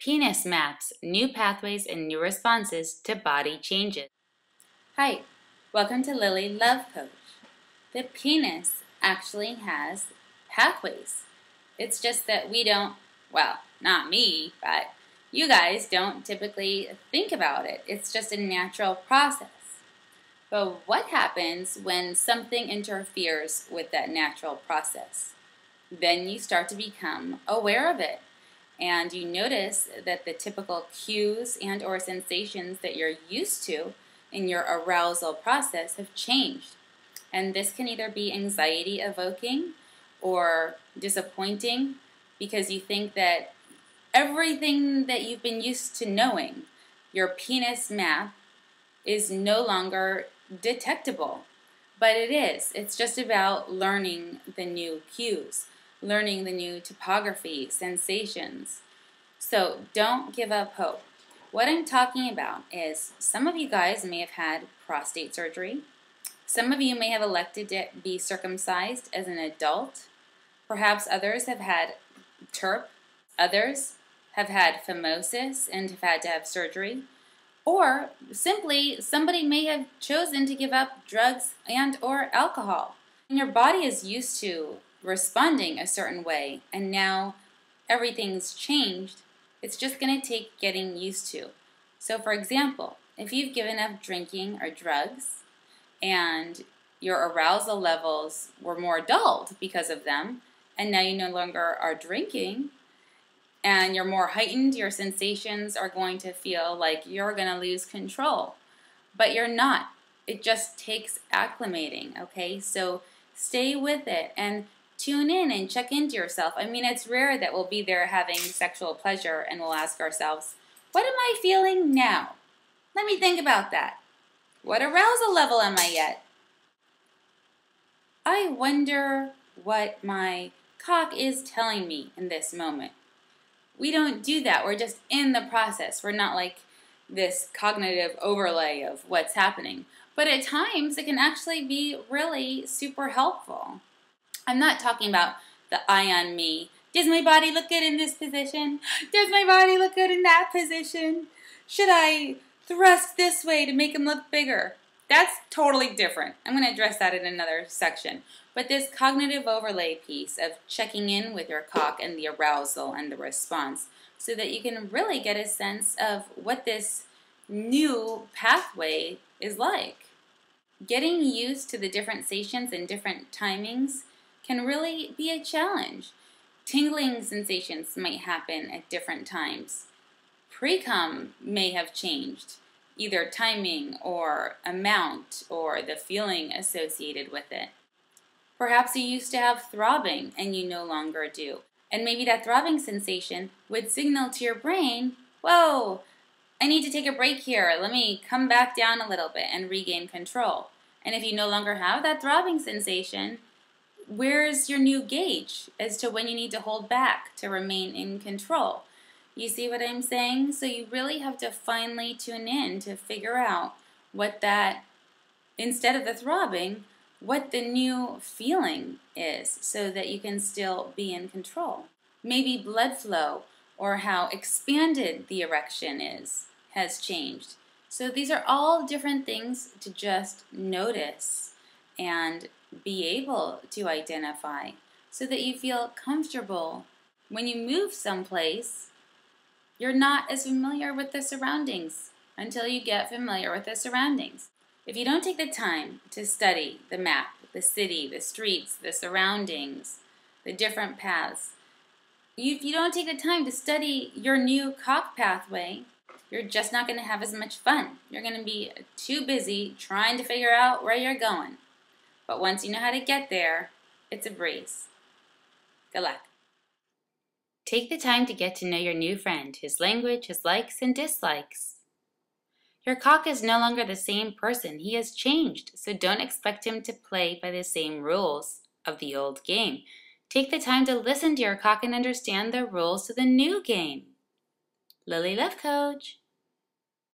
Penis maps new pathways and new responses to body changes. Hi, welcome to Lily Love Coach. The penis actually has pathways. It's just that we don't, well, not me, but you guys don't typically think about it. It's just a natural process. But what happens when something interferes with that natural process? Then you start to become aware of it. And you notice that the typical cues and or sensations that you're used to in your arousal process have changed. And this can either be anxiety evoking or disappointing because you think that everything that you've been used to knowing, your penis map, is no longer detectable. But it is. It's just about learning the new cues, learning the new topography, sensations. So don't give up hope. What I'm talking about is some of you guys may have had prostate surgery. Some of you may have elected to be circumcised as an adult. Perhaps others have had TERP. Others have had phimosis and have had to have surgery. Or simply somebody may have chosen to give up drugs and or alcohol. And your body is used to responding a certain way, and now everything's changed. It's just going to take getting used to. So for example, if you've given up drinking or drugs and your arousal levels were more dulled because of them, and now you no longer are drinking and you're more heightened, your sensations are going to feel like you're going to lose control. But you're not. It just takes acclimating, okay? So stay with it and tune in and check into yourself. I mean, it's rare that we'll be there having sexual pleasure and we'll ask ourselves, what am I feeling now? Let me think about that. What arousal level am I at? I wonder what my cock is telling me in this moment. We don't do that. We're just in the process. We're not like this cognitive overlay of what's happening. But at times, it can actually be really super helpful. I'm not talking about the eye on me. Does my body look good in this position? Does my body look good in that position? Should I thrust this way to make him look bigger? That's totally different. I'm going to address that in another section. But this cognitive overlay piece of checking in with your cock and the arousal and the response so that you can really get a sense of what this new pathway is like. Getting used to the different sensations and different timings can really be a challenge. Tingling sensations might happen at different times. Pre-cum may have changed, either timing or amount or the feeling associated with it. Perhaps you used to have throbbing and you no longer do. And maybe that throbbing sensation would signal to your brain, whoa, I need to take a break here. Let me come back down a little bit and regain control. And if you no longer have that throbbing sensation, where's your new gauge as to when you need to hold back to remain in control? You see what I'm saying? So you really have to finely tune in to figure out what that, instead of the throbbing, what the new feeling is so that you can still be in control. Maybe blood flow or how expanded the erection has changed. So these are all different things to just notice and be able to identify so that you feel comfortable. When you move someplace, you're not as familiar with the surroundings until you get familiar with the surroundings. If you don't take the time to study the map, the city, the streets, the surroundings, the different paths, if you don't take the time to study your new cock pathway, you're just not going to have as much fun. You're going to be too busy trying to figure out where you're going. But once you know how to get there, it's a breeze. Good luck. Take the time to get to know your new friend, his language, his likes and dislikes. Your cock is no longer the same person. He has changed, so don't expect him to play by the same rules of the old game. Take the time to listen to your cock and understand the rules to the new game. Lily Love Coach.